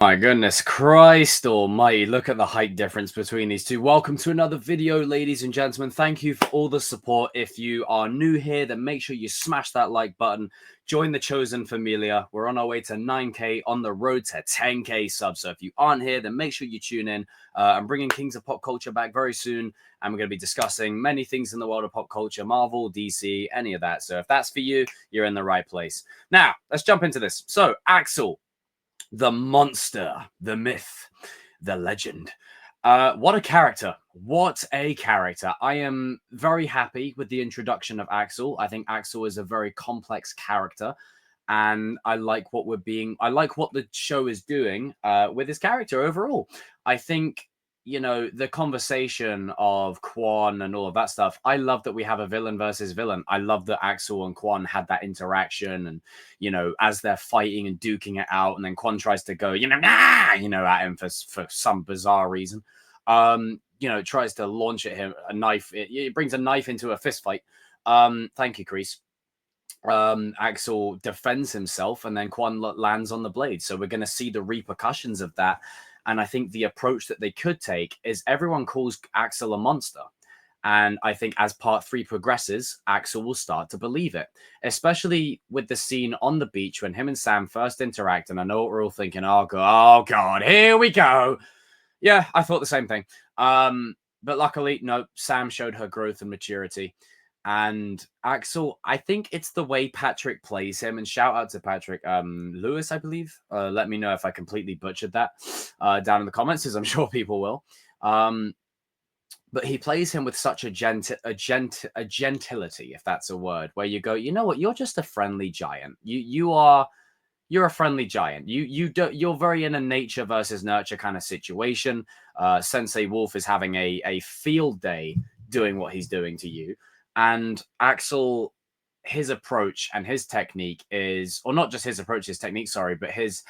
My goodness Christ almighty, look at the height difference between these two. Welcome to another video, ladies and gentlemen. Thank you for all the support. If you are new here, then make sure you smash that like button. Join the chosen familia. We're on our way to 9K, on the road to 10K subs. So if you aren't here, then make sure you tune in. I'm bringing Kings of Pop Culture back very soon, and we're going to be discussing many things in the world of pop culture, Marvel, DC, any of that. So if that's for you, you're in the right place. Now, let's jump into this. So, Axel, the monster, the myth, the legend. What a character. What a character. I am very happy with the introduction of Axel. I think Axel is a very complex character. And I like what the show is doing with his character overall. I think, the conversation of Quan and all of that stuff. I love that we have a villain versus villain. I love that Axel and Quan had that interaction, and as they're fighting and duking it out, and then Quan tries to go, at him for some bizarre reason. Tries to launch at him a knife. It brings a knife into a fist fight. Thank you, Kreese. Axel defends himself, and then Quan lands on the blade. So we're going to see the repercussions of that. And I think the approach that they could take is everyone calls Axel a monster. And I think as part 3 progresses, Axel will start to believe it, especially with the scene on the beach when him and Sam first interact. And I know what we're all thinking, oh God, here we go. Yeah, I thought the same thing. But luckily, no, Sam showed her growth and maturity. And Axel, I think it's the way Patrick plays him. And shout out to Patrick Lewis, I believe. Let me know if I completely butchered that down in the comments, as I'm sure people will. But he plays him with such a gentility, if that's a word, where you go, you know what, you're just a friendly giant. You're a friendly giant. You're very in a nature versus nurture kind of situation. Sensei Wolf is having a field day doing what he's doing to you. And Axel, his approach and his technique is, or not just his approach, his technique, sorry, but his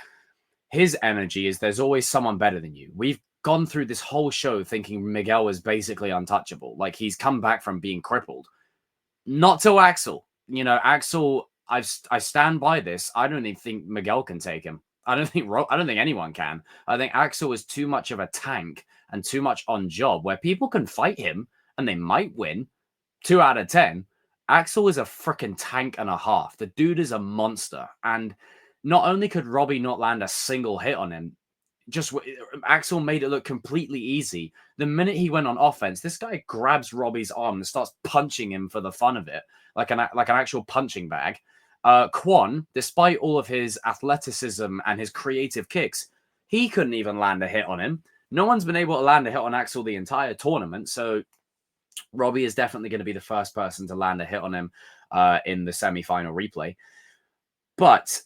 energy is there's always someone better than you. We've gone through this whole show thinking Miguel was basically untouchable. Like, he's come back from being crippled. Not to Axel. Axel, I stand by this. I don't even think Miguel can take him. I don't think anyone can. I think Axel is too much of a tank and too much on job where people can fight him and they might win. 2 out of 10. Axel is a freaking tank and a half. The dude is a monster. And not only could Robbie not land a single hit on him, Axel made it look completely easy. The minute he went on offense, this guy grabs Robbie's arm and starts punching him for the fun of it, like an actual punching bag. Quan, despite all of his athleticism and his creative kicks, he couldn't even land a hit on him. No one's been able to land a hit on Axel the entire tournament, so Robbie is definitely going to be the first person to land a hit on him in the semi-final replay. But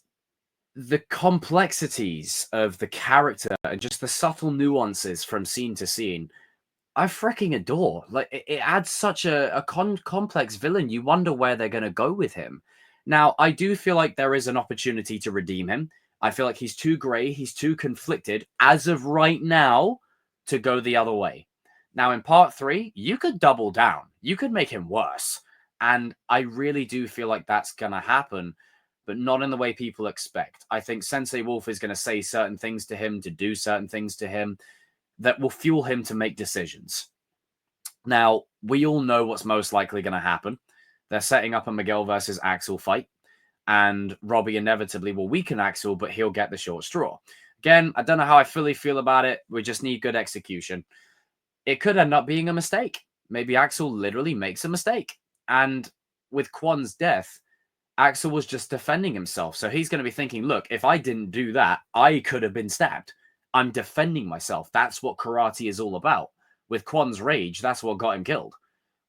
the complexities of the character and just the subtle nuances from scene to scene, I freaking adore. Like, it adds such a complex villain. You wonder where they're going to go with him. Now, I do feel like there is an opportunity to redeem him. I feel like he's too gray. He's too conflicted as of right now to go the other way. Now, in part 3, you could double down. You could make him worse. And I really do feel like that's going to happen, but not in the way people expect. I think Sensei Wolf is going to say certain things to him, to do certain things to him that will fuel him to make decisions. Now, we all know what's most likely going to happen. They're setting up a Miguel versus Axel fight, and Robbie inevitably will weaken Axel, but he'll get the short straw. Again, I don't know how I fully feel about it. We just need good execution. It could end up being a mistake. Maybe Axel literally makes a mistake. And with Quan's death, Axel was just defending himself. So he's going to be thinking, look, if I didn't do that, I could have been stabbed. I'm defending myself. That's what karate is all about. With Quan's rage, that's what got him killed.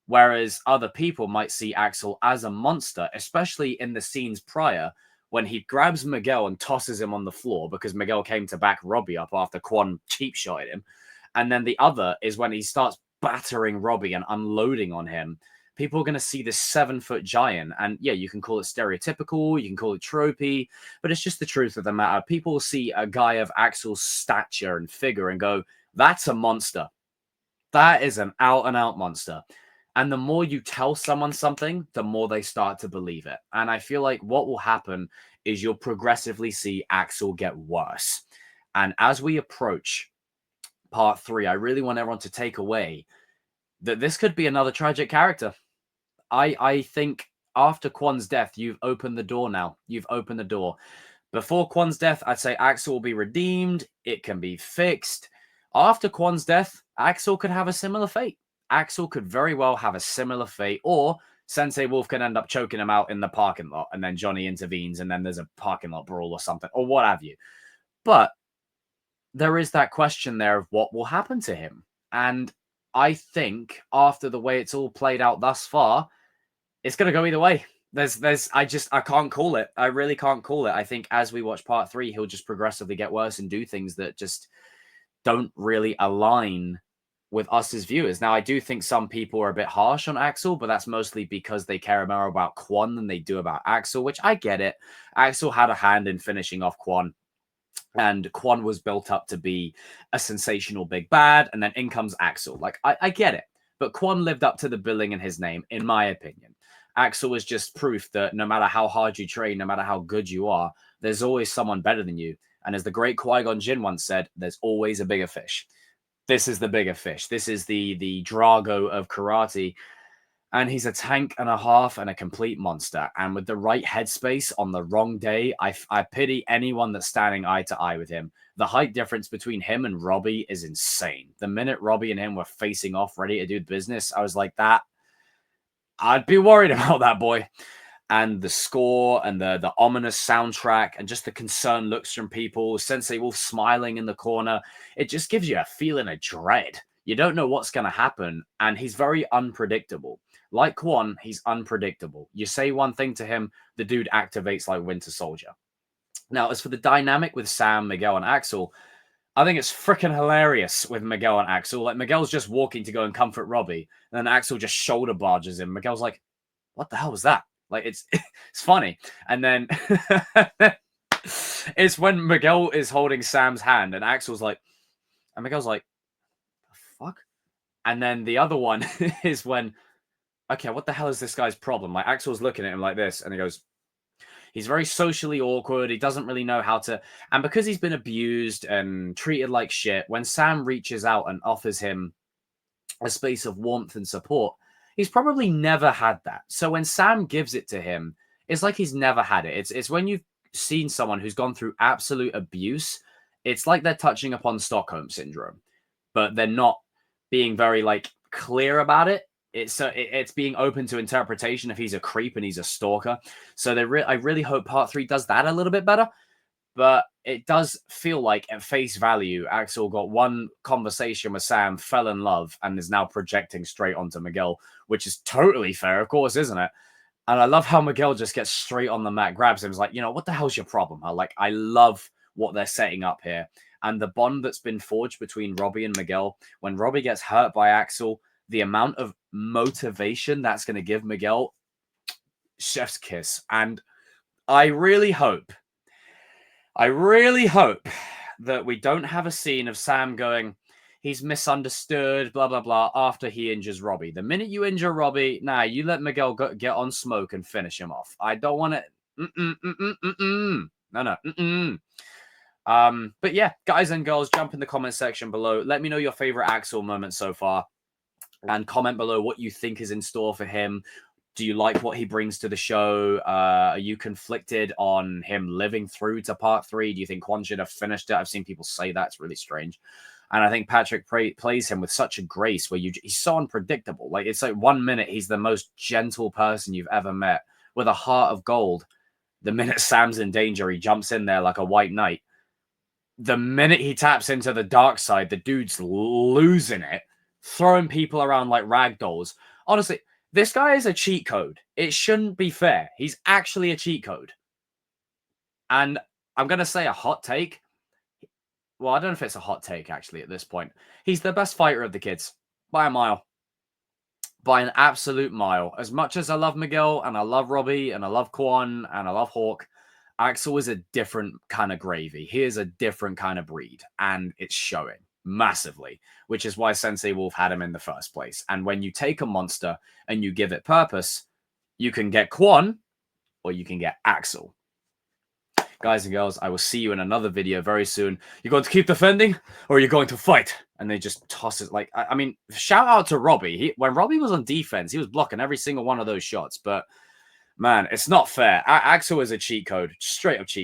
Whereas other people might see Axel as a monster, especially in the scenes prior when he grabs Miguel and tosses him on the floor because Miguel came to back Robbie up after Quan cheap shotted him. And then the other is when he starts battering Robbie and unloading on him. People are going to see this 7-foot giant. And yeah, you can call it stereotypical, you can call it tropey, but it's just the truth of the matter. People see a guy of Axel's stature and figure and go, that's a monster. That is an out-and-out monster. And the more you tell someone something, the more they start to believe it. And I feel like what will happen is you'll progressively see Axel get worse. And as we approach part 3, I really want everyone to take away that this could be another tragic character. I think after Kwon's death, you've opened the door now. You've opened the door. Before Kwon's death, I'd say Axel will be redeemed. It can be fixed. After Kwon's death, Axel could have a similar fate. Axel could very well have a similar fate, or Sensei Wolf can end up choking him out in the parking lot, and then Johnny intervenes, and then there's a parking lot brawl or something, or what have you. But there is that question there of what will happen to him. And I think after the way it's all played out thus far, it's going to go either way. I can't call it. I really can't call it. I think as we watch part 3, he'll just progressively get worse and do things that just don't really align with us as viewers. Now, I do think some people are a bit harsh on Axel, but that's mostly because they care more about Kwon than they do about Axel, which I get it. Axel had a hand in finishing off Kwon, and Kwon was built up to be a sensational big bad, and then in comes Axel. Like, I get it. But Kwon lived up to the billing in his name, in my opinion. Axel was just proof that no matter how hard you train, no matter how good you are, there's always someone better than you. And as the great Qui-Gon Jinn once said, there's always a bigger fish. This is the bigger fish. This is the Drago of karate. And he's a tank and a half and a complete monster. And with the right headspace on the wrong day, I pity anyone that's standing eye to eye with him. The height difference between him and Robbie is insane. The minute Robbie and him were facing off, ready to do business, I was like, I'd be worried about that boy. And the score and the ominous soundtrack and just the concerned looks from people, Sensei Wolf smiling in the corner, it just gives you a feeling of dread. You don't know what's going to happen, and he's very unpredictable. Like Kwon, he's unpredictable. You say one thing to him, the dude activates like Winter Soldier. Now, as for the dynamic with Sam, Miguel, and Axel, I think it's freaking hilarious with Miguel and Axel. Like, Miguel's just walking to go and comfort Robbie, and then Axel just shoulder barges him. Miguel's like, what the hell was that? Like, it's funny. And then it's when Miguel is holding Sam's hand, and Axel's like, and Miguel's like, the fuck? And then the other one is when, okay, what the hell is this guy's problem? Like, Axel's looking at him like this, and he goes, he's very socially awkward. He doesn't really know how to. And because he's been abused and treated like shit, when Sam reaches out and offers him a space of warmth and support, he's probably never had that. So when Sam gives it to him, it's like he's never had it. It's when you've seen someone who's gone through absolute abuse, it's like they're touching upon Stockholm syndrome, but they're not being very like clear about it. It's being open to interpretation if he's a creep and he's a stalker. So I really hope part 3 does that a little bit better. But it does feel like at face value, Axel got one conversation with Sam, fell in love, and is now projecting straight onto Miguel, which is totally fair, of course, isn't it? And I love how Miguel just gets straight on the mat, grabs him, is like, what the hell's your problem? I love what they're setting up here. And the bond that's been forged between Robbie and Miguel, when Robbie gets hurt by Axel, the amount of motivation that's going to give Miguel, chef's kiss. And I really hope that we don't have a scene of Sam going, he's misunderstood, blah, blah, blah, after he injures Robbie. The minute you injure Robbie, you let Miguel get on smoke and finish him off. I don't want it. No. But yeah, guys and girls, jump in the comment section below. Let me know your favorite Axel moments so far, and comment below what you think is in store for him. Do you like what he brings to the show? Are you conflicted on him living through to part 3? Do you think Kwon should have finished it? I've seen people say that. It's really strange. And I think Patrick plays him with such a grace where he's so unpredictable. Like, it's like 1 minute he's the most gentle person you've ever met with a heart of gold. The minute Sam's in danger, he jumps in there like a white knight. The minute he taps into the dark side, the dude's losing it, throwing people around like rag dolls. Honestly, this guy is a cheat code. It shouldn't be fair. He's actually a cheat code. And I'm going to say a hot take. Well, I don't know if it's a hot take, actually, at this point. He's the best fighter of the kids. By a mile. By an absolute mile. As much as I love Miguel, and I love Robbie, and I love Kwon, and I love Hawk, Axel is a different kind of gravy. He is a different kind of breed. And it's showing massively, which is why Sensei Wolf had him in the first place. And when you take a monster and you give it purpose, you can get Kwon, or you can get Axel. Guys and girls, I will see you in another video very soon. You're going to keep defending or you're going to fight? And they just toss it. Like, I mean, shout out to Robbie. When Robbie was on defense, he was blocking every single one of those shots. But man, it's not fair. Axel is a cheat code, straight up cheat code.